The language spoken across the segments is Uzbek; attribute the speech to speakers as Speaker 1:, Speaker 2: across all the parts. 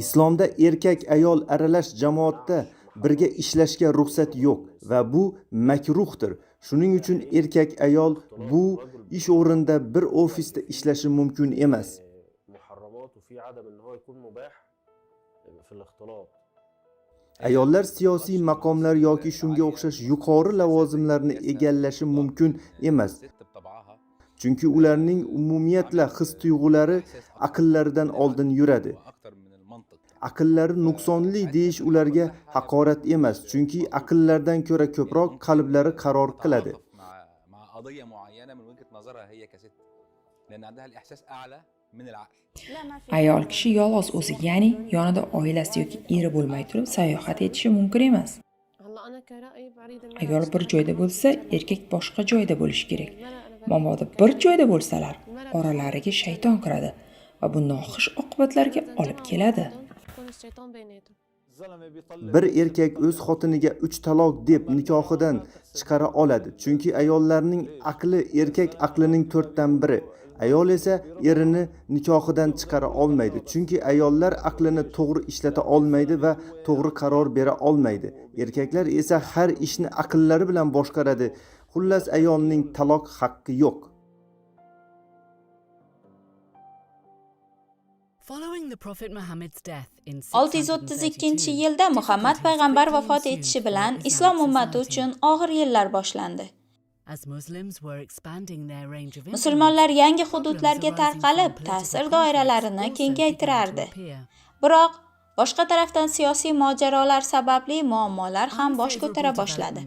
Speaker 1: Islomda erkak ayol aralash jamoatda birga ishlashga ruxsat yo'q va bu makruhdir. Shuning uchun erkak ayol bu ish o'rinda bir ofisda ishlashi mumkin emas. Ayollar siyosiy maqomlar yoki shunga o'xshash yuqori lavozimlarni egallashi mumkin emas. Chunki ularning umumiyatla his-tuyg'ulari aqllaridan oldin yuradi. Aqllari nuqsonli deyish ularga haqorat emas, chunki aqllardan ko'ra ko'proq qalblari qaror qiladi.
Speaker 2: Ayol kishi yolg'iz o'zi, ya'ni yonida oilasi yoki eri bo'lmay turib sayohat etishi mumkin emas. Ayol bir joyda bo'lsa, erkak boshqa joyda bo'lishi kerak. Mabodo bir joyda bo'lsalar, oralariga shayton kiradi va bu noxush oqibatlarga olib keladi.
Speaker 1: Bir erkak o'z xotiniga 3 taloq deb nikohidan chiqara oladi, chunki ayollarning aqli erkak aqlining 4dan 1. Ayol esa erini nikohidan chiqara olmaydi, chunki ayollar aqlini to'g'ri ishlata olmaydi va to'g'ri qaror bera olmaydi. Erkaklar esa har ishni aqllari bilan boshqaradi. Xullas, ayolning taloq haqqi yo'q.
Speaker 3: Following the Prophet Muhammad's death in
Speaker 4: 632-yilda Muhammad payg'ambar vafot etishi bilan islom ummati uchun og'ir yillar boshlandi. Musulmonlar yangi hududlarga tarqalib, ta'sir doiralarini kengaytirardi. Biroq boshqa tarafdan siyosiy mojarolar sababli muammolar ham bosh ko'tara boshladi.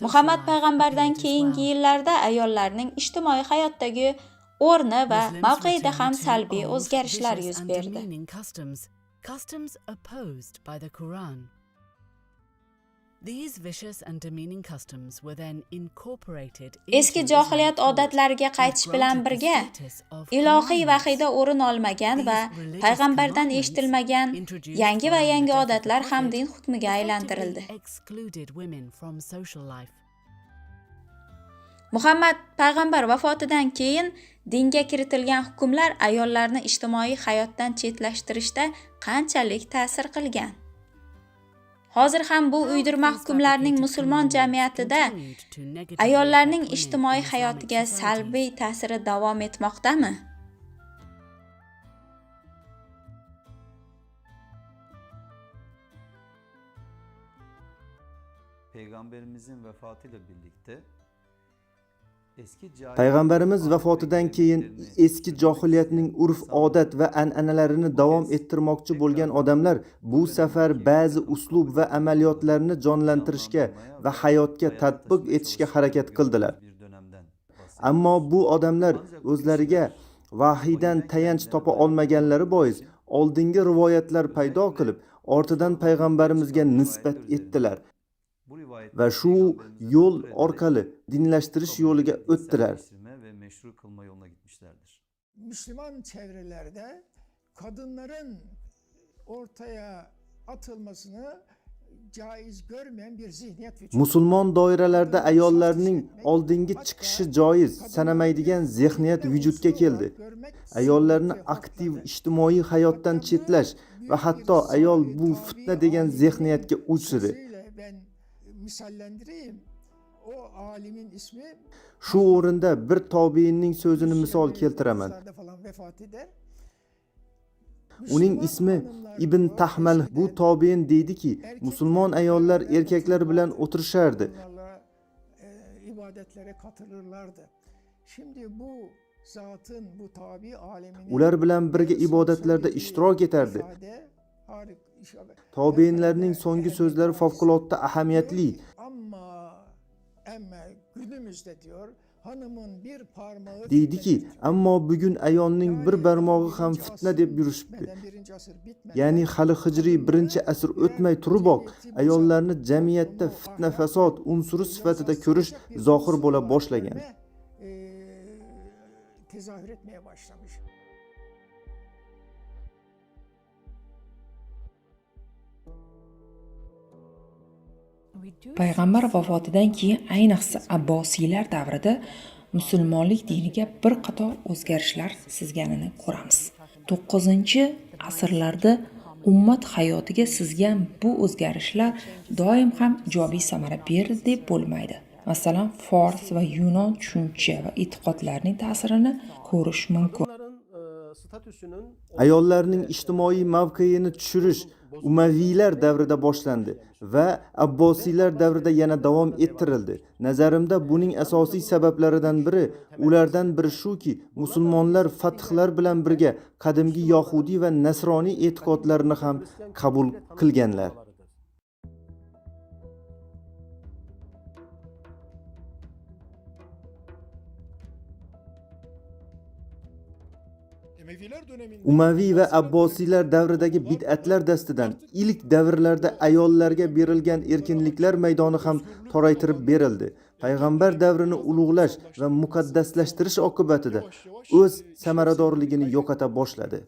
Speaker 4: Muhammad payg'ambardan keyingi yillarda ayollarning ijtimoiy hayotdagi o'rni va mavqeida ham salbiy o'zgarishlar yuz berdi. Eski johiliyat odatlariga qaytish bilan birga ilohiy vahiyda o'rin olmagan va payg'ambardan eshitilmagan yangi va yangi odatlar ham din hukmiga aylantirildi. Muhammad payg'ambar vafotidan keyin dinga kiritilgan hukmlar ayollarni ijtimoiy hayotdan chetlashtirishda qanchalik ta'sir qilgan? Hozir ham bu uydirma hukmlarning musulmon jamiyatida ayollarning ijtimoiy hayotiga salbiy ta'siri davom etmoqdami?
Speaker 5: Peygamberimizin vefatıyla birlikte
Speaker 1: Payg'ambarimiz vafotidan keyin eski johiliyatning urf-odat va an'analarini davom ettirmoqchi bo'lgan odamlar bu safar ba'zi uslub va amaliyotlarni jonlantirishga va hayotga tatbiq etishga harakat qildilar. Ammo bu odamlar o'zlariga vahiydan tayanch topa olmaganlari bois oldingi rivoyatlar paydo qilib, ortidan payg'ambarimizga nisbat etdilar va shu yo'l orqali dinlashtirish yo'liga o'tdilar.
Speaker 6: Müslüman çevrelerde kadınların ortaya atılmasını caiz görmeyen bir zihniyet vücut.
Speaker 1: Musulmon doiralarda ayollarning oldingi chiqishi joiz sanamaydigan zihniyat vujudga keldi. Ayollarni aktiv ijtimoiy hayotdan chetlash va hatto ayol bu fitna degan zihniyatga uchdi. Shu o'rinda bir tobiinning so'zini misol keltiraman. Uning ismi Ibn Tahmal. Bu tobiin deydiki, musulmon ayollar erkaklar bilan o'tirishardi. Ular bilan birga ibodatlarda ishtirok etardi. Tobiinlarning so'nggi so'zlari favqulodda ahamiyatli. Deydiki, ammo bugun ayolning bir barmog'i ham fitna deb yurishibdi. Ya'ni hali hijriy 1-asr o'tmay turiboq ayollarni jamiyatda fitna fasod unsuri sifatida ko'rish zohir bo'la boshlagan.
Speaker 2: Payg'ambar vafotidan keyin ayniqsa Abbosiylar davrida musulmonlik diniga bir qator o'zgarishlar sizganini ko'ramiz. 9-asrlarda ummat hayotiga sizgan bu o'zgarishlar doim ham ijobiy samara berdi deb bo'lmaydi. Masalan, fors va yunon tushuncha va e'tiqodlarining ta'sirini ko'rish mumkin.
Speaker 1: Ayollarning ijtimoiy mavqeini tushirish Umaviylar davrida boshlandi va Abbosiylar davrida yana davom ettirildi. Nazarimda buning asosiy sabablaridan biri, ulardan biri shuki, musulmonlar fathlar bilan birga qadimgi Yahudiy va Nasroniy e'tiqodlarini ham qabul qilganlar. Umaviy va Abbosiylar davridagi bid'atlar dastidan ilk davrlarda ayollarga berilgan erkinliklar maydoni ham toraytirib berildi. Payg'ambar davrini ulug'lash va muqaddaslashtirish oqibatida o'z samaradorligini yo'qota boshladi.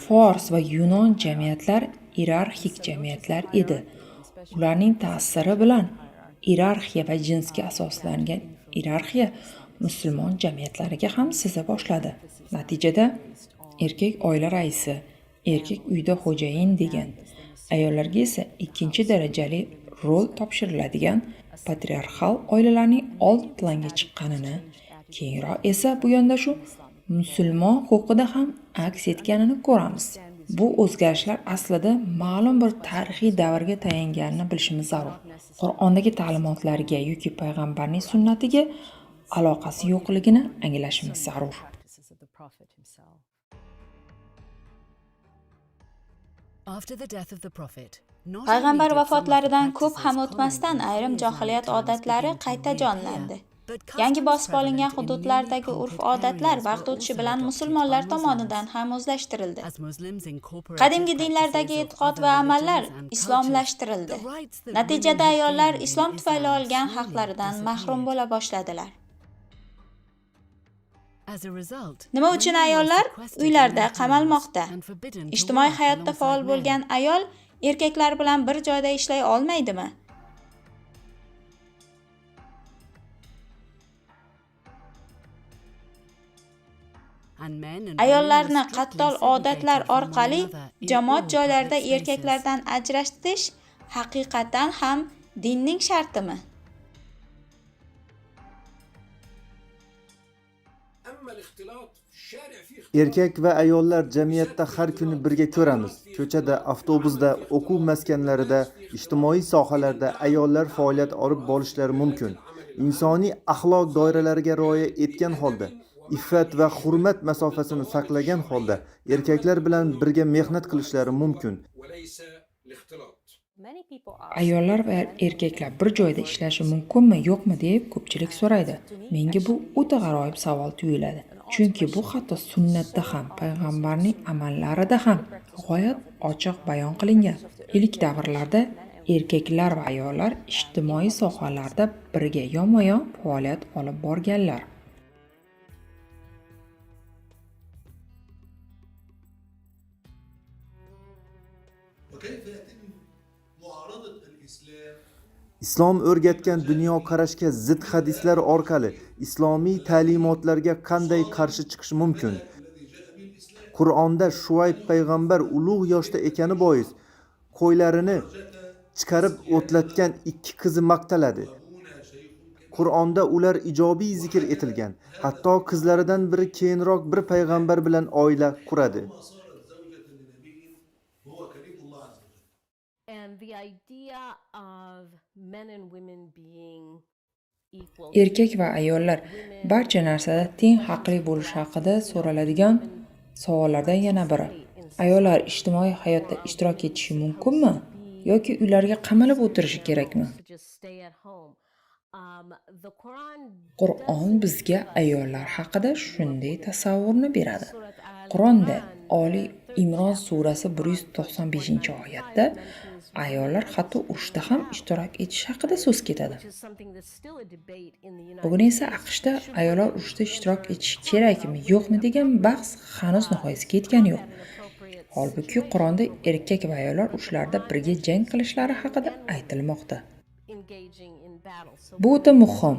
Speaker 2: Fors va yunon jamiyatlar iyerarxik jamiyatlar edi. Ularning ta'siri bilan iyerarxiya va jinsga asoslangan iyerarxiya musulmon jamiyatlariga ham siza boshladi. Natijada erkak oila raisi, erkak uyda xo'jayin degan, ayollarga esa ikkinchi darajali rol topshiriladigan patriarxal oilalarning old planga chiqqanini, keyinroq esa bu yondashuv musulmon huquqida ham aks etganini ko'ramiz. Bu o'zgarishlar aslida ma'lum bir tarixiy davrga tayanganini bilishimiz zarur. Qur'ondagi ta'limotlarga yoki payg'ambarning sunnatiga aloqasi yo'qligini anglashimiz zarur.
Speaker 3: After the death of the prophet, not
Speaker 4: Payg'ambar
Speaker 3: only did some of the
Speaker 4: vafotlaridan ko'p ham
Speaker 3: practices
Speaker 4: o'tmasdan
Speaker 3: commonly
Speaker 4: ayrim
Speaker 3: in
Speaker 4: johiliyat
Speaker 3: tribes
Speaker 4: odatlari
Speaker 3: begin to
Speaker 4: qayta jonlandi.
Speaker 3: reappear, but
Speaker 4: Yangi
Speaker 3: customs
Speaker 4: bosib olingan
Speaker 3: prevalent in
Speaker 4: hududlardagi
Speaker 3: newly
Speaker 4: urf
Speaker 3: conquered
Speaker 4: odatlar
Speaker 3: areas
Speaker 4: vaqt
Speaker 3: were
Speaker 4: o'tishi
Speaker 3: also
Speaker 4: bilan
Speaker 3: adopted
Speaker 4: musulmonlar
Speaker 3: by
Speaker 4: tomonidan
Speaker 3: Muslims.
Speaker 4: ham o'zlashtirildi.
Speaker 3: As Muslims incorporated
Speaker 4: Qadimgi dinlardagi
Speaker 3: practices of
Speaker 4: e'tiqod
Speaker 3: other
Speaker 4: va amallar
Speaker 3: religions and
Speaker 4: islomlashtirildi.
Speaker 3: cultures, the rights that
Speaker 4: Natijada
Speaker 3: women had
Speaker 4: ayollar
Speaker 3: gained in
Speaker 4: islom tufayli
Speaker 3: Islam
Speaker 4: olgan
Speaker 3: slowly
Speaker 4: haqlaridan mahrum
Speaker 3: disappeared.
Speaker 4: bo'la boshladilar.
Speaker 3: As a result,
Speaker 4: Nima uchun
Speaker 3: women were
Speaker 4: ayollar
Speaker 3: sequestered
Speaker 4: uylarda
Speaker 3: in their
Speaker 4: qamalmoqda?
Speaker 3: homes and forbidden to
Speaker 4: Ijtimoiy
Speaker 3: work
Speaker 4: hayotda faol
Speaker 3: alongside men.
Speaker 4: bo'lgan ayol erkaklar bilan bir joyda ishlay olmaydimi?
Speaker 3: And men and
Speaker 4: Ayollarni
Speaker 3: women were strictly
Speaker 4: qattol
Speaker 3: segregated
Speaker 4: odatlar
Speaker 3: from one
Speaker 4: orqali
Speaker 3: another in
Speaker 4: jamoat
Speaker 3: all
Speaker 4: joylarida
Speaker 3: public spaces.
Speaker 4: erkaklardan ajratish haqiqatan ham dinning shartimi?
Speaker 1: Erkak va ayollar jamiyatda har kuni birga ko'ramiz. Ko'chada, avtobusda, o'quv maskanlarida, ijtimoiy sohalarda ayollar faoliyat olib borishlari mumkin. Insoniy axloq doiralariga rioya etgan holda, iffat va hurmat masofasini saqlagan holda erkaklar bilan birga mehnat qilishlari mumkin.
Speaker 2: Ayollar va erkaklar bir joyda ishlashi mumkinmi, yo'qmi deb ko'pchilik so'raydi. Menga bu o'ta g'aroyib savol tuyuladi. Chunki bu hatto sunnatda ham, payg'ambarning amallarida ham g'oyat ochiq bayon qilingan. Ilk davrlarda erkaklar va ayollar ijtimoiy sohalarda birga yonma-yon faoliyat olib borganlar.
Speaker 1: Islom o'rgatgan dunyoqarashga zid hadislar orqali islomiy ta'limotlarga qanday qarshi chiqish mumkin? Qur'onda Shuayb payg'ambar ulug' yoshda ekani bois qo'ylarini chiqarib o'tlatgan ikki qizi maqtaladi. Qur'onda ular ijobiy zikr etilgan. Hatto qizlaridan biri keyinroq bir payg'ambar bilan oila quradi.
Speaker 7: And the idea of men and women being equal.
Speaker 2: Erkak va ayollar barcha narsada teng haqli bo'lishi haqida so'raladigan savollardan yana biri. Ayollar ijtimoiy hayotda ishtirok etishi mumkinmi yoki ularga qamalib o'tirishi kerakmi?
Speaker 7: To just stay at home. The Quran
Speaker 2: Qur'on bizga ayollar haqida shunday tasavvurni beradi. Qur'onda Oliy Imron surasi 195-oyatda ayollar hatto urushda ham ishtirok etish haqida so'z ketadi.
Speaker 7: is something that's still a debate in the United
Speaker 2: Bugun esa AQShda ayollar urushda ishtirok etishi kerakmi, yo'qmi degan bahs hanuz nihoyasiga yetgani yo'q. Holbuki Qur'onda erkak va ayollar urushlarda birga jang qilishlari haqida aytilmoqda.
Speaker 7: engaging in battle. So
Speaker 2: Bu o'ta muhim.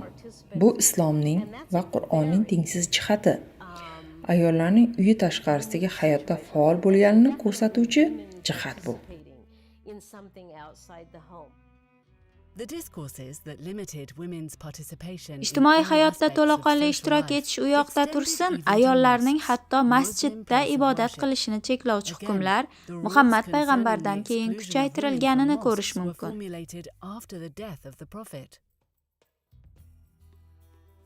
Speaker 2: Bu islomning va Qur'onning tengsiz jihati. Ayollarning uyi tashqarisidagi hayotda faol bo'lganini ko'rsatuvchi jihat bu.
Speaker 7: participating in something outside the home.
Speaker 3: The discourses that limited women's participation in
Speaker 4: Ijtimoiy
Speaker 3: all
Speaker 4: hayotda
Speaker 3: aspects
Speaker 4: to'laqonli
Speaker 3: of
Speaker 4: ishtirok
Speaker 3: social
Speaker 4: etish u
Speaker 3: life
Speaker 4: yoqda
Speaker 3: extended
Speaker 4: tursin,
Speaker 3: even to
Speaker 4: ayollarning
Speaker 3: mosques.
Speaker 4: hatto
Speaker 3: Muslim
Speaker 4: masjidda
Speaker 3: place of
Speaker 4: ibodat
Speaker 3: worship.
Speaker 4: qilishini cheklovchi
Speaker 3: Again,
Speaker 4: hukmlar
Speaker 3: the rules
Speaker 4: Muhammad
Speaker 3: concerning
Speaker 4: payg'ambardan
Speaker 3: the
Speaker 4: keyin
Speaker 3: exclusion of women
Speaker 4: kuchaytirilganini
Speaker 3: from
Speaker 4: ko'rish
Speaker 3: mosques were
Speaker 4: mumkin.
Speaker 3: formulated after the death of the Prophet.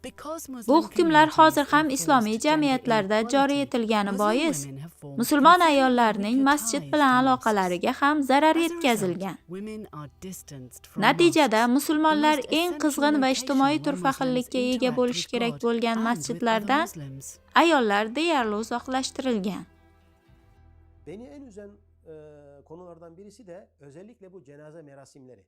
Speaker 3: Because
Speaker 4: Bu
Speaker 3: Muslim
Speaker 4: hukmlar hozir ham
Speaker 3: communities
Speaker 4: islomiy
Speaker 3: enforced gender
Speaker 4: jamiyatlarda joriy
Speaker 3: inequality,
Speaker 4: etilgani
Speaker 3: Muslim
Speaker 4: bois,
Speaker 3: women have formed
Speaker 4: musulmon
Speaker 3: considerably
Speaker 4: ayollarning
Speaker 3: weaker
Speaker 4: masjid
Speaker 3: ties
Speaker 4: bilan
Speaker 3: to
Speaker 4: aloqalariga
Speaker 3: mosques.
Speaker 4: ham zarar
Speaker 3: As a
Speaker 4: yetkazilgan.
Speaker 3: result, women are distanced from
Speaker 4: Natijada
Speaker 3: mosques,
Speaker 4: musulmonlar
Speaker 3: the most
Speaker 4: eng
Speaker 3: essential
Speaker 4: qizg'in va
Speaker 3: location
Speaker 4: ijtimoiy
Speaker 3: where
Speaker 4: turfahillikka
Speaker 3: Muslims
Speaker 4: ega
Speaker 3: interact
Speaker 4: bo'lishi
Speaker 3: with
Speaker 4: kerak
Speaker 3: God
Speaker 4: bo'lgan
Speaker 3: and with other
Speaker 4: masjidlardan
Speaker 3: Muslims.
Speaker 4: ayollar deyarli uzoqlashtirilgan.
Speaker 8: Beni en üzen konulardan birisi de özellikle bu cenaze merasimleri.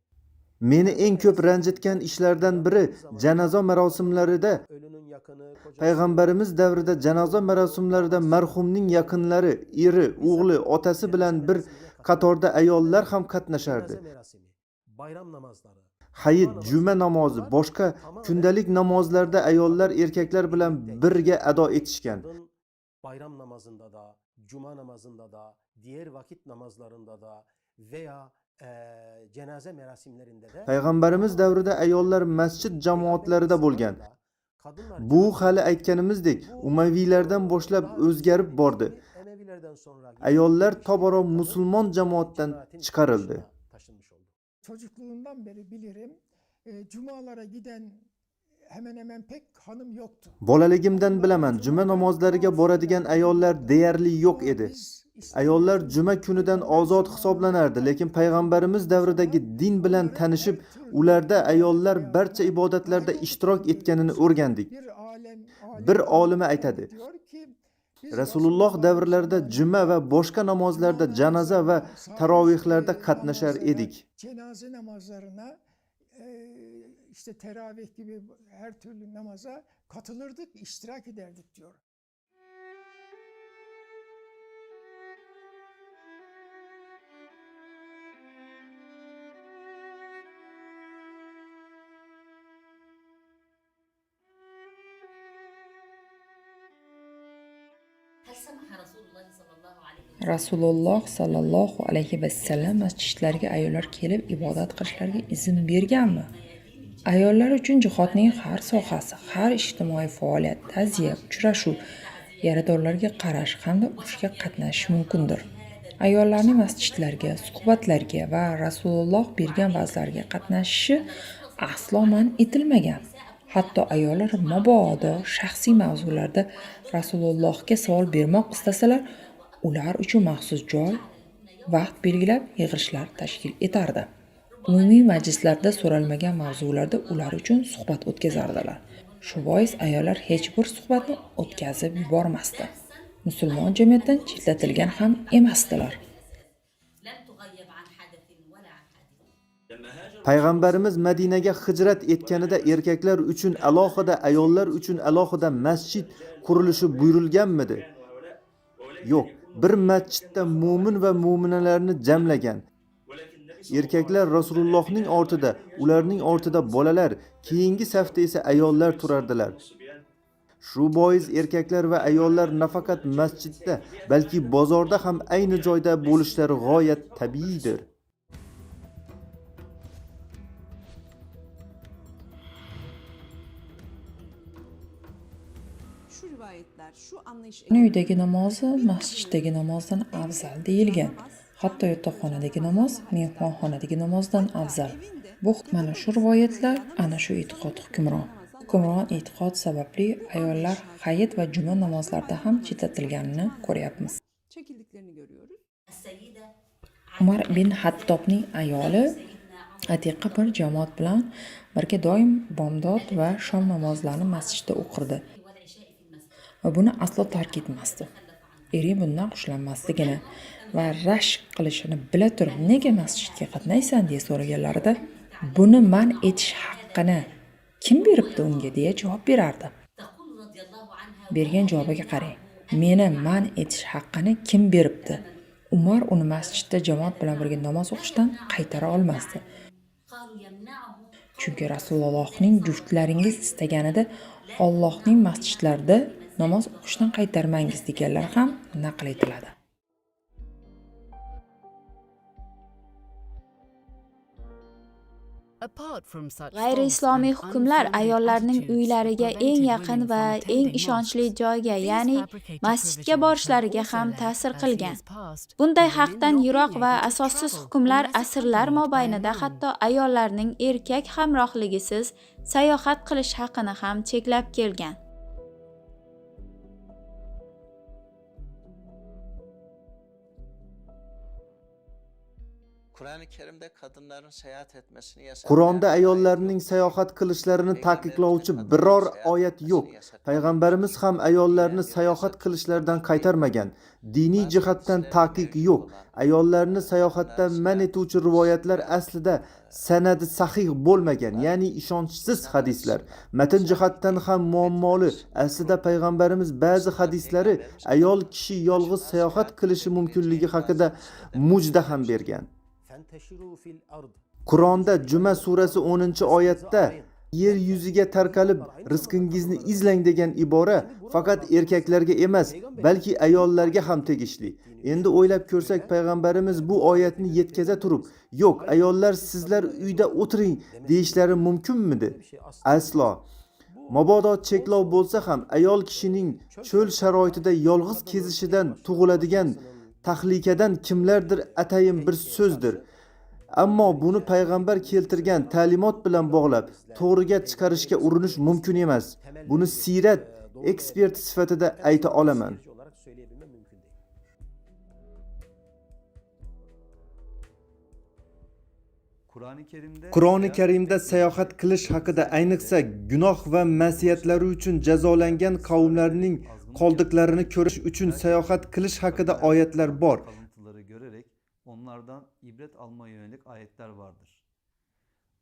Speaker 1: Meni eng ko'p ranjitgan ishlardan biri janoza marosimlarida
Speaker 8: Ölünün yakını, kocası,
Speaker 1: payg'ambarimiz davrida janoza marosimlarida marhumning yaqinlari, eri, o'g'li, otasi bilan bir qatorda ayollar ham qatnashardi.
Speaker 8: cenaze merasimi, bayram namazları,
Speaker 1: Hayit, juma namozi, boshqa kundalik namozlarda ayollar erkaklar bilan birga ado etishgan.
Speaker 8: kadın bayram namazında da, cuma namazında da, diğer vakit namazlarında da veya cenaze merasimlerinde de
Speaker 1: Payg'ambarimiz davrida ayollar masjid jamoatlarida bo'lgan.
Speaker 8: kadınlar
Speaker 1: Bu hali aytganimizdek, Umayyiylardan boshlab o'zgarib bordi.
Speaker 8: Emevilerden sonra
Speaker 1: Ayollar tobora musulmon jamoatdan chiqarildi.
Speaker 8: taşınmış oldu.
Speaker 6: Çocukluğumdan beri bilirim, cumalara giden hemen hemen pek hanım yoktu.
Speaker 1: Bolaligimdan bilaman, juma namozlariga boradigan ayollar deyarli yo'q edi. Ayollar juma kunidan ozod hisoblanardi, lekin payg'ambarimiz davridagi din bilan tanishib, ularda ayollar barcha ibodatlarda ishtirok etganini o'rgandik. Bir olima aytadi. Rasululloh davrlarida juma va boshqa namozlarda, janoza va tarovihlarda qatnashar edik.
Speaker 6: Cenaze namazlarına, işte teravih gibi her türlü namaza katılırdık, iştirak ederdik diyor.
Speaker 2: Rasululloh sallallohu alayhi vasallam masjidlarga ayollar kelib ibodat qilishlariga izn berganmi? Ayollar uchun jihodning har sohasi, har ijtimoiy faoliyat, ta'ziya, uchrashuv, yaradorlarga qarash hamda urushga qatnashish mumkindir. Ayollarning masjidlarga, suhbatlarga va Rasululloh bergan va'zlarga qatnashishi aslo man etilmagan. Hatto ayollar mabodo shaxsiy mavzularda Rasulullohga savol bermoq istasalar, ular uchun maxsus joy, vaqt belgilab yig'ilishlar tashkil etardi. Umumiy majlislarda so'ralmagan mavzularda ular uchun suhbat o'tkazardilar. Shu bois ayollar hech bir suhbatni o'tkazib yubormasdi. Musulmon jamiyatdan chetlatilgan ham emasdilar.
Speaker 1: Payg'ambarimiz Madinaga hijrat etganida erkaklar uchun alohida, ayollar uchun alohida masjid qurilishi buyurilganmidi? Yo'q, bir masjidda mu'min va mu'minalarni jamlagan. Erkaklar Rasulullohning ortida, ularning ortida bolalar, keyingi safda esa ayollar turardilar. Shu bois erkaklar va ayollar nafaqat masjidda, balki bozorda ham ayni joyda bo'lishlari g'oyat tabiiydir.
Speaker 9: Şu rivayetler, şu anlayış
Speaker 2: Uydagi namozi masjiddagi namozdan afzal deyilgan. Hatto yotoqxonadagi namoz mehmonxonadagi namozdan afzal. Bu mana shu rivoyatlar ana shu e'tiqod hukmron. Hukmron e'tiqod sababli ayollar hayit va juma namozlarida ham chetlatilganini ko'ryapmiz.
Speaker 9: çekildiklerini görüyoruz.
Speaker 2: Umar bin Hattobning ayoli Atiqa bir jamoat bilan birga doim bomdod va shom namozlarini masjidda o'qirdi va buni aslo tark etmasdi. Eri bundan xushlanmasligini va rashk qilishini bila turib, nega masjidga qatnaysan deya so'raganlarida, buni man etish haqqini kim beribdi unga deya javob berardi. Bergan javobiga qarang. Meni man etish haqqini kim beribdi? Umar uni masjidda jamoat bilan birga namoz o'qishdan qaytara olmasdi. Chunki Rasulullohning juftlaringiz istaganida Allohning masjidlarida namoz o'qishdan qaytarmangiz deganlar ham naql etiladi.
Speaker 4: G'ayri-islomiy hukmlar ayollarning uylariga eng yaqin va eng ishonchli joyga, ya'ni masjidga borishlariga ham ta'sir qilgan. Bunday haqdan yiroq va asossiz hukmlar asrlar mobaynida hatto ayollarning erkak hamrohligisiz sayohat qilish haqini ham cheklab kelgan.
Speaker 1: Qur'onda ayollarning sayohat qilishlarini taqiqlovchi biror oyat yo'q. Payg'ambarimiz ham ayollarni sayohat qilishlardan qaytarmagan. Diniy jihatdan taqiq yo'q. Ayollarni sayohatdan man etuvchi rivoyatlar aslida sanadi sahih bo'lmagan, ya'ni ishonchsiz hadislar. Matn jihatdan ham muammoli. Aslida payg'ambarimiz ba'zi hadislari ayol kishi yolg'iz sayohat qilishi mumkinligi haqida mujda ham bergan. Qur'onda Juma surasi 10-oyatda yer yuziga tarqalib rizqingizni izlang degan ibora faqat erkaklarga emas, balki ayollarga ham tegishli. Endi o'ylab ko'rsak, payg'ambarimiz bu oyatni yetkaza turib, "Yo'q, ayollar sizlar uyda o'tiring" deyishlari mumkinmidi? Aslo. Mabodo cheklov bo'lsa ham ayol kishining cho'l sharoitida yolg'iz kezishidan tug'iladigan tahlikadan kimlardir atayin bir so'zdir. Ammo buni payg'ambar keltirgan ta'limot bilan bog'lab to'g'riga chiqarishga urinish mumkin emas. Buni siyrat ekspert sifatida ayta olaman. Qur'oni Karimda sayohat qilish haqida, ayniqsa gunoh va ma'siyatlari uchun jazolangan qavmlarning qoldiqlarini ko'rish uchun sayohat qilish haqida oyatlar bor.
Speaker 5: Onlardan ibret almaya yönelik ayetler vardır.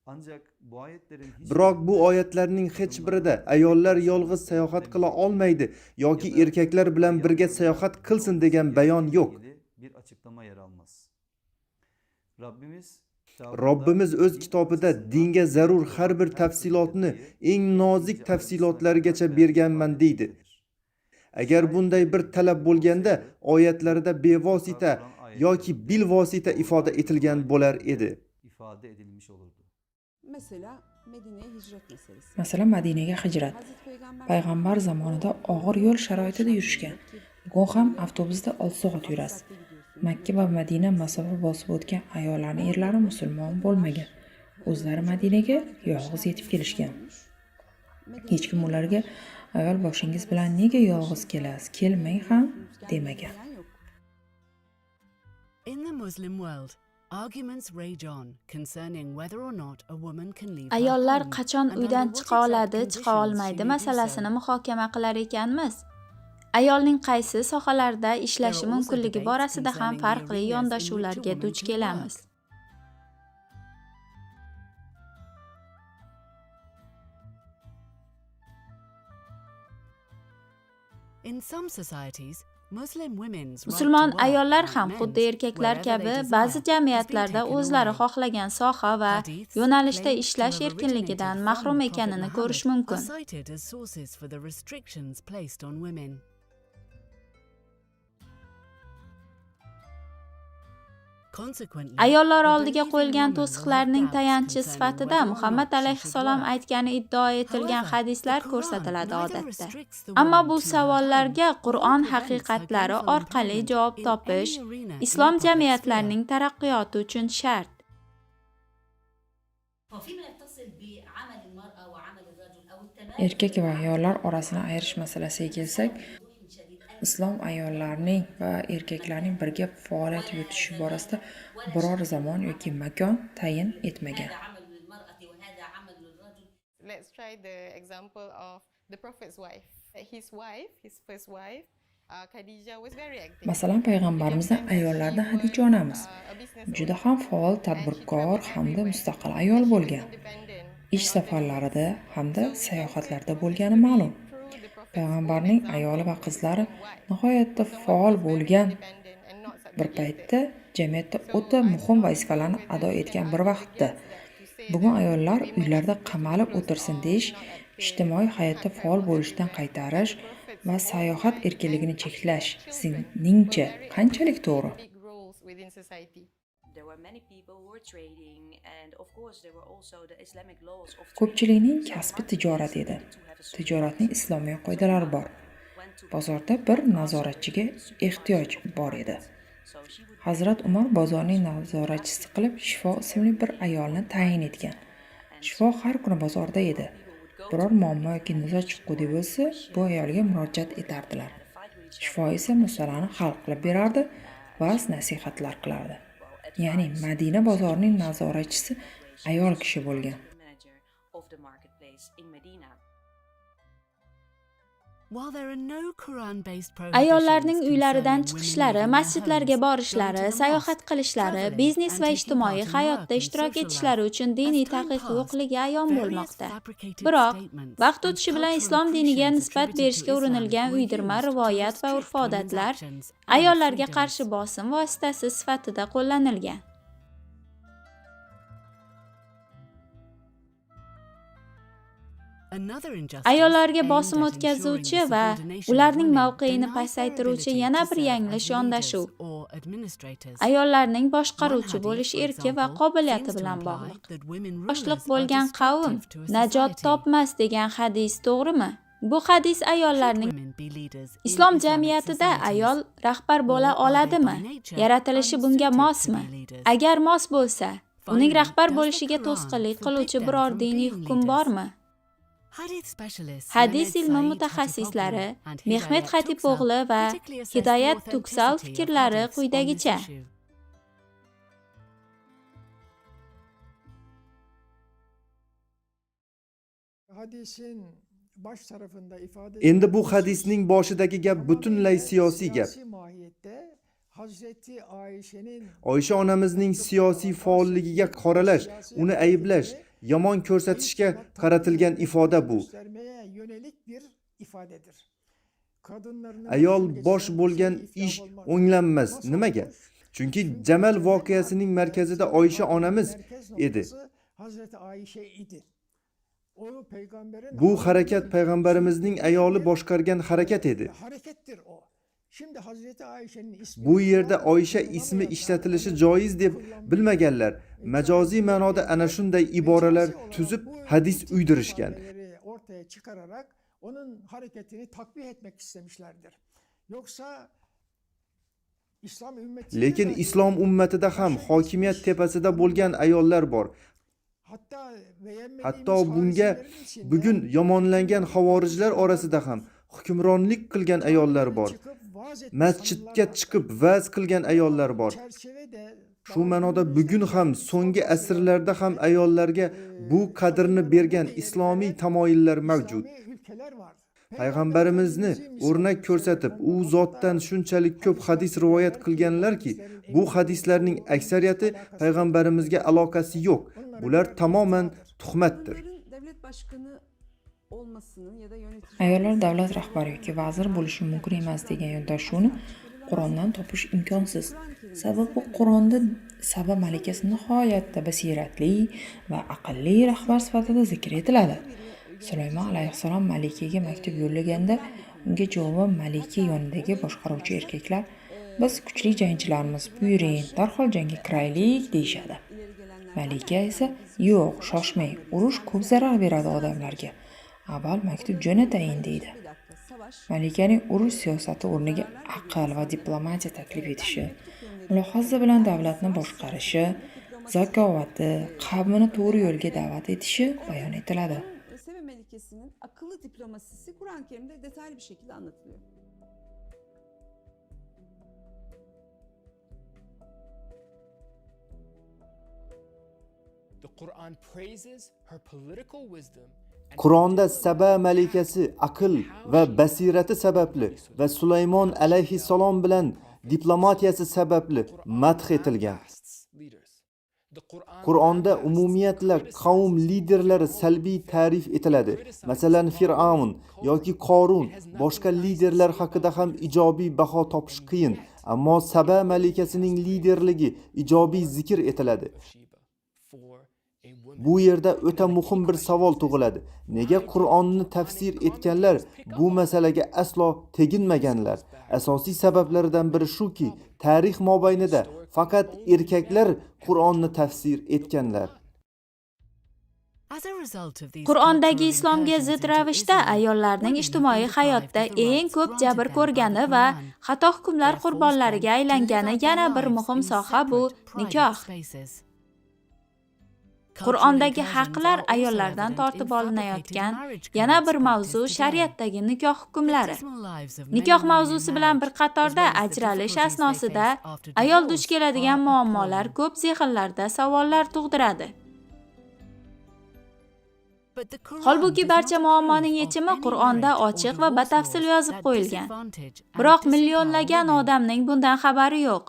Speaker 5: Ancak bu ayetlerin
Speaker 1: Biroq bu oyatlarning hech birida ayollar yolg'iz sayohat qila olmaydi yoki erkaklar bilan birga sayohat qilsin degan bayon yo'q.
Speaker 5: bir açıklama yer almaz.
Speaker 1: Robbimiz o'z kitobida dinga zarur har bir tafsilotni eng nozik tafsilotlarigacha berganman deydi. Agar bunday bir talab bo'lganda, oyatlarida bevosita yoki bilvosita ifoda etilgan bo'lar edi.
Speaker 2: Masalan, Madinaga hijrat. Payg'ambar zamonida og'ir yo'l sharoitida yurishgan. Bugun ham avtobusda 6 soat yurasiz. Makka va Madina masofa bosib o'tgan ayollarning erlari musulmon bo'lmagan. O'zlari Madinaga yolg'iz yetib kelishgan. Hech kim ularga ayol boshingiz bilan nega yolg'iz kelasiz, kelmang ham demagan.
Speaker 3: In the Muslim world, arguments rage on concerning whether or not a woman can leave
Speaker 4: Ayollar qachon uydan chiqa oladi, chiqa olmaydi masalasini muhokama qilar ekanmiz. Ayolning qaysi sohalarda ishlashi mumkinligi borasida ham farqli yondashuvlarga duch kelamiz.
Speaker 3: In some societies,
Speaker 4: Musulmon ayollar ham xuddi erkaklar kabi ba'zi jamiyatlarda o'zlari xohlagan soha va yo'nalishda ishlash erkinligidan mahrum ekanini ko'rish mumkin. Ayollar oldiga qo'yilgan to'siqlarning tayanchi sifatida Muhammad alayhissalom aytgani iddao etilgan hadislar ko'rsatiladi odatda. Ammo bu savollarga Qur'on haqiqatlari orqali javob topish islom jamiyatlarining taraqqiyoti uchun shart.
Speaker 2: Erkak va ayollar orasini ayirish masalasiga kelsak, islom ayollarning va erkaklarning birga faoliyat yuritishi borasida biror zamon yoki makon tayin etmagan.
Speaker 10: Let's try the example of the Prophet's wife. His first wife, Khadija was very active.
Speaker 2: Masalan, payg'ambarimizning ayollaridan Xadija onamiz juda ham faol, tadbirkor hamda mustaqil ayol bo'lgan. Ish safarlarida hamda sayohatlarda bo'lgani ma'lum. Payg'ambarning ayoli va qizlari nihoyatda faol bo'lgan bir paytda jamiyatda o'ta muhim vazifalarni ado etgan bir vaqtda bugun ayollar uylarda qamalib o'tirsin deyish, ijtimoiy hayotda faol bo'lishdan qaytarish va sayohat erkinligini cheklash sizningcha qanchalik to'g'ri?
Speaker 10: big roles within society.
Speaker 2: Ko'pchilikning kasbi tijorat edi. Tijoratning islomiy qoidalari bor. Bozorda bir nazoratchiga ehtiyoj bor edi. Hazrat Umar bozorning nazoratchisi qilib Shifo ismli bir ayolni tayin etgan. Shifo har kuni bozorda edi. Biror muammo yoki nizo chiqqudi bo'lsa, bu ayolga murojaat etardilar. Shifo esa masalani hal qilib berardi, va'z nasihatlar qilardi. Ya'ni Madina bozorining nazoratchisi ayol kishi bo'lgan.
Speaker 3: While there are no Quran-based
Speaker 4: Ayollarning
Speaker 3: prohibitions
Speaker 4: uylaridan
Speaker 3: concerning
Speaker 4: chiqishlari,
Speaker 3: women leaving
Speaker 4: masjidlarga
Speaker 3: their homes,
Speaker 4: borishlari,
Speaker 3: going to the
Speaker 4: sayohat
Speaker 3: mosque,
Speaker 4: qilishlari,
Speaker 3: traveling,
Speaker 4: biznes
Speaker 3: and
Speaker 4: va
Speaker 3: taking
Speaker 4: ijtimoiy
Speaker 3: part in
Speaker 4: hayotda
Speaker 3: work and
Speaker 4: ishtirok
Speaker 3: social
Speaker 4: etishlari
Speaker 3: life.
Speaker 4: uchun diniy
Speaker 3: As time
Speaker 4: taqiq
Speaker 3: passed,
Speaker 4: yo'qligi ayon
Speaker 3: various
Speaker 4: bo'lmoqda.
Speaker 3: fabricated
Speaker 4: Biroq,
Speaker 3: statements
Speaker 4: vaqt
Speaker 3: and
Speaker 4: o'tishi bilan
Speaker 3: cultural
Speaker 4: islom diniga
Speaker 3: accretions
Speaker 4: nisbat
Speaker 3: attributed
Speaker 4: berishga
Speaker 3: to Islam
Speaker 4: urinilgan
Speaker 3: were
Speaker 4: uydirma
Speaker 3: used to
Speaker 4: rivoyat va
Speaker 3: restrict
Speaker 4: urf-odatlar
Speaker 3: women's actions and
Speaker 4: ayollarga
Speaker 3: freedoms.
Speaker 4: qarshi bosim vositasi sifatida qo'llanilgan.
Speaker 3: Another injustice
Speaker 4: Ayollarga
Speaker 3: aimed
Speaker 4: bosim
Speaker 3: at
Speaker 4: o'tkazuvchi
Speaker 3: ensuring the
Speaker 4: va
Speaker 3: subordination of
Speaker 4: ularning
Speaker 3: women
Speaker 4: mavqeini
Speaker 3: denies their
Speaker 4: pasaytiruvchi
Speaker 3: ability
Speaker 4: yana
Speaker 3: to
Speaker 4: bir
Speaker 3: serve
Speaker 4: yanglish
Speaker 3: as
Speaker 4: yondashuv
Speaker 3: leaders or administrators.
Speaker 4: ayollarning
Speaker 3: One
Speaker 4: boshqaruvchi
Speaker 3: hadith,
Speaker 4: bo'lish
Speaker 3: for
Speaker 4: erki va
Speaker 3: example,
Speaker 4: qobiliyati
Speaker 3: seems to
Speaker 4: bilan
Speaker 3: imply
Speaker 4: bog'liq.
Speaker 3: that women
Speaker 4: Boshliq
Speaker 3: rulers are
Speaker 4: bo'lgan qavm
Speaker 3: destructive to a
Speaker 4: najot
Speaker 3: society.
Speaker 4: topmas degan hadis to'g'rimi? Bu hadis
Speaker 3: Should
Speaker 4: ayollarning
Speaker 3: women be leaders in
Speaker 4: Islom
Speaker 3: Islamic
Speaker 4: jamiyatida
Speaker 3: societies?
Speaker 4: ayol rahbar bo'la
Speaker 3: Or are they
Speaker 4: oladimi?
Speaker 3: by nature
Speaker 4: Yaratilishi bunga
Speaker 3: unsuited to
Speaker 4: mosmi?
Speaker 3: be leaders?
Speaker 4: Agar mos bo'lsa, uning
Speaker 3: Finally,
Speaker 4: rahbar
Speaker 3: does the
Speaker 4: bo'lishiga
Speaker 3: Quran
Speaker 4: to'sqinlik
Speaker 3: forbid
Speaker 4: qiluvchi
Speaker 3: them
Speaker 4: biror
Speaker 3: from
Speaker 4: diniy
Speaker 3: being
Speaker 4: hukm
Speaker 3: leaders?
Speaker 4: bormi?
Speaker 3: Hadith specialists
Speaker 4: Hadis
Speaker 3: Mehmet
Speaker 4: ilmi
Speaker 3: Said
Speaker 4: mutaxassislari
Speaker 3: Hatipoglu and
Speaker 4: Mehmet
Speaker 3: Hidayat
Speaker 4: Hatipog'lu
Speaker 3: Tuksal
Speaker 4: va
Speaker 3: critically assessed the
Speaker 4: Hidoyat Tuksal
Speaker 3: authenticity of
Speaker 4: fikrlari
Speaker 3: hadiths on this
Speaker 4: quyidagicha.
Speaker 3: issue.
Speaker 6: Hadisin baş tarafında ifade
Speaker 1: Endi bu hadisning boshidagi gap butunlay siyosiy gap.
Speaker 6: siyasi mahiyette Hazreti Ayşe'nin
Speaker 1: Oysha onamizning siyosiy faolligiga qoralash, uni ayblash, yomon ko'rsatishga qaratilgan ifoda bu.
Speaker 6: göstermeye yönelik bir ifadedir. Kadınlarının
Speaker 1: Ayol
Speaker 6: başını
Speaker 1: bosh
Speaker 6: geçiren
Speaker 1: bo'lgan
Speaker 6: şey iflah
Speaker 1: ish
Speaker 6: olmaz.
Speaker 1: o'nglanmas.
Speaker 6: Nasıl
Speaker 1: Nimaga?
Speaker 6: olmuş?
Speaker 1: Chunki Jamal voqeasining markazida Oysha onamiz
Speaker 6: Merkez
Speaker 1: edi.
Speaker 6: noktası Hazreti Ayşe idi. O peygamberin
Speaker 1: Bu harakat payg'ambarimizning ayoli boshqargan harakat edi.
Speaker 6: harekettir o. Şimdi Hazreti Ayşe'nin ismi
Speaker 1: Bu yerda Oysha ismi ishlatilishi joiz deb bilmaganlar majoziy ma'noda ana shunday iboralar tuzib hadis uydirishgan.
Speaker 6: ortaya çıkararak onun hareketini takbih etmek istemişlerdir. Yoksa İslam ümmetinde
Speaker 1: Lekin
Speaker 6: dahi
Speaker 1: islom ummatida ham hokimiyat tepasida bo'lgan ayollar bor.
Speaker 6: hatta beğenmediğimiz
Speaker 1: Hatto bunga
Speaker 6: haricilerin içinde
Speaker 1: bugun yomonlangan havorijlar orasida ham hukmronlik qilgan ayollar bor.
Speaker 6: çıkıp vaaz etmiş
Speaker 1: Masjidga
Speaker 6: hanımlar
Speaker 1: chiqib va'z qilgan ayollar bor.
Speaker 6: çerçevede
Speaker 1: Shu ma'noda bugun ham so'nggi asrlarda ham ayollarga bu qadrni bergan islomiy tamoyillar mavjud.
Speaker 6: İslami ülkeler var.
Speaker 1: Payg'ambarimizni o'rnak ko'rsatib, u zotdan shunchalik ko'p hadis rivoyat qilganlarki, bu hadislarning aksariyati payg'ambarimizga aloqasi yo'q. Bular tamoman tuhmatdir.
Speaker 9: Kadınların devlet başkanı olmasının ya da yönetici
Speaker 2: Ayollar davlat rahbari yoki vazir bo'lishi mumkin emas degan yondashuvni Qur'ondan topish imkonsiz. Sababi Qur'onda Saba malikasi nihoyatda basiratli va aqlli rahbar sifatida zikr etiladi. Sulaymon alayhissalom malikaga maktub yo'llaganda unga javoban malika yonidagi boshqaruvchi erkaklar biz kuchli jangchilarmiz, buyuring, darhol jangga kiraylik deyishadi. Malika esa yo'q, shoshmang, urush ko'p zarar beradi odamlarga. Avval maktub jo'natayin deydi. Malikaning urush siyosati o'rniga aql va diplomatiya taklif etishi, mulohaza bilan davlatni boshqarishi, zakovati, qavmini to'g'ri yo'lga da'vat etishi bayon etiladi.
Speaker 9: Sebe Melikesi'nin akıllı diplomasisi Kur'an-ı Kerim'de detaylı bir şekilde anlatılıyor.
Speaker 11: The Quran praises her political wisdom and
Speaker 1: Qur'onda Saba malikasi aql va basirati sababli va Sulaymon alayhissalom bilan diplomatiyasi sababli madh etilgan.
Speaker 11: lasts leaders.
Speaker 1: Qur'onda umumiyatla qavm liderlari salbiy ta'rif etiladi. Masalan, Fir'avn yoki Qorun, boshqa liderlar haqida ham ijobiy baho topish qiyin, ammo Saba malikasining liderligi ijobiy zikr etiladi. Bu yerda o'ta muhim bir savol tug'iladi. Nega Qur'onni tafsir etganlar bu masalaga aslo teginmaganlar? Asosiy sabablaridan biri shuki, tarix mobaynida faqat erkaklar Qur'onni tafsir etganlar.
Speaker 4: Qur'ondagi islomga zid ravishda ayollarning ijtimoiy hayotda eng ko'p jabr ko'rgani va xato hukmlar qurbonlariga aylangani yana bir muhim soha bu nikoh. Qur'ondagi haqlar ayollardan tortib olinayotgan yana bir mavzu shariatdagi nikoh hukmlari. Nikoh mavzusi bilan bir qatorda ajralish asnosida ayol duch keladigan muammolar ko'p zehnlarda savollar tug'diradi. Holbuki barcha muammoning yechimi Qur'onda ochiq va batafsil yozib qo'yilgan. Biroq millionlagan odamning bundan xabari yo'q.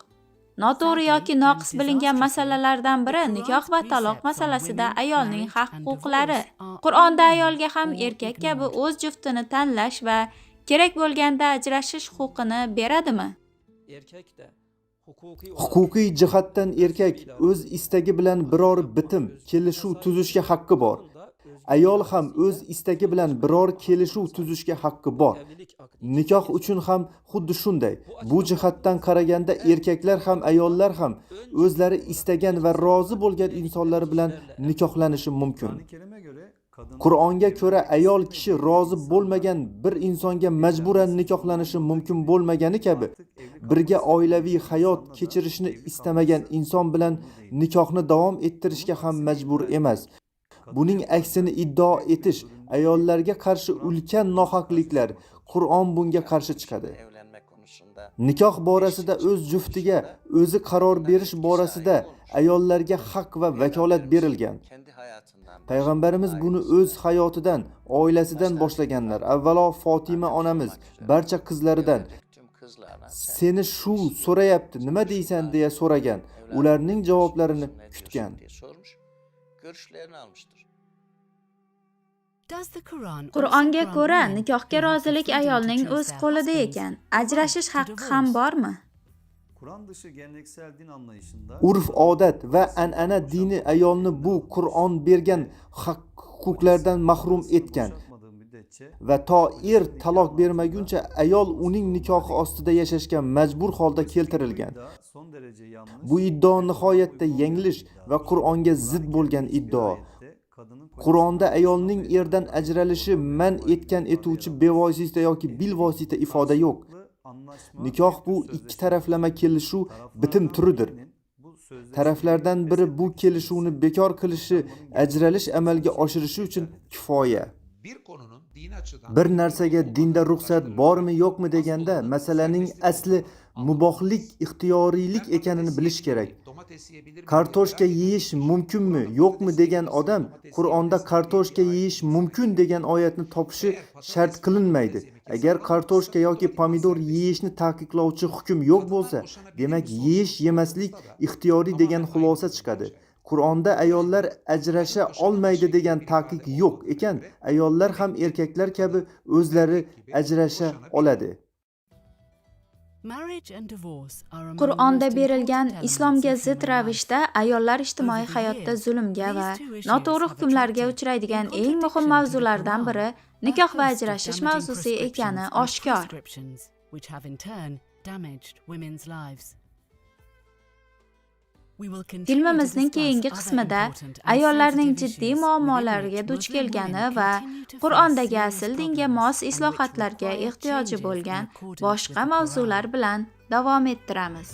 Speaker 4: Noto'g'ri yoki noqis bilingan masalalardan biri nikoh va taloq masalasida ayolning haq-huquqlari. Qur'onda ayolga ham erkak kabi o'z juftini tanlash va kerak bo'lganda ajrashish huquqini beradimi?
Speaker 1: Huquqiy jihatdan erkak o'z istagi bilan biror bitim, kelishuv tuzishga haqqi bor. Ayol ham o'z istagi bilan biror kelishuv tuzishga haqqi bor. Nikoh uchun ham xuddi shunday. Bu jihatdan qaraganda erkaklar ham ayollar ham o'zlari istagan va rozi bo'lgan insonlar bilan nikohlanishi mumkin. Qur'onga ko'ra ayol kishi rozi bo'lmagan bir insonga majburan nikohlanishi mumkin bo'lmagani kabi, birga oilaviy hayot kechirishni istamagan inson bilan nikohni davom ettirishga ham majbur emas. Buning aksini iddao etish ayollarga qarshi ulkan nohaqliklar. Qur'on bunga qarshi chiqadi. Nikoh borasida o'z juftiga o'zi qaror berish borasida ayollarga haq va vakolat berilgan. Payg'ambarimiz buni o'z hayotidan, oilasidan boshlaganlar. Avvalo Fatima onamiz barcha qizlaridan seni shu so'rayapti, nima deysan deya so'ragan. Ularning javoblarini kutgan.
Speaker 4: Qur'onga ko'ra nikohga rozilik ayolning o'z qo'lida ekan. Ajrashish haqqi ham bormi?
Speaker 5: Kur'an dışı geleneksel din anlayışında
Speaker 1: Urf, odat va an'ana dini ayolni bu Qur'on bergan haq-huquqlardan mahrum etgan. Va to er taloq bermaguncha ayol uning nikohi ostida yashashga majbur holda keltirilgan. Bu iddao nihoyatda yanglish va Qur'onga zid bo'lgan iddao. Qur'onda ayolning erdan ajralishi man etgan etuvchi bevosita yoki bilvosita ifoda yo'q. Nikoh bu ikki taraflama kelishuv bitim turidir. Taraflardan biri bu kelishuvni bekor qilishi, ajralish amalga oshirishi uchun kifoya. Bir narsaga dinda ruxsat bormi yo'qmi deganda, masalaning asli mubohlik, ixtiyoriylik ekanini bilish kerak. Kartoshka yeyish mumkinmi, yo'qmi degan odam Qur'onda kartoshka yeyish mumkin degan oyatni topishi shart qilinmaydi. Agar kartoshka yoki pomidor yeyishni taqiqlovchi hukm yo'q bo'lsa, demak yeyish, yemaslik ixtiyoriy degan xulosa chiqadi. Qur'onda ayollar ajrasha olmaydi degan taqiq yo'q ekan, ayollar ham erkaklar kabi o'zlari ajrasha oladi.
Speaker 4: Qur'onda berilgan islomga zid ravishda ayollar ijtimoiy hayotda zulmga va noto'g'ri hukmlarga uchraydigan eng muhim mavzulardan biri nikoh va ajrashish mavzusi ekani oshkor. Filmimizning keyingi qismida ayollarning jiddiy muammolariga duch kelgani va Qur'ondagi asl dinga mos islohotlarga ehtiyoji bo'lgan boshqa mavzular bilan davom ettiramiz.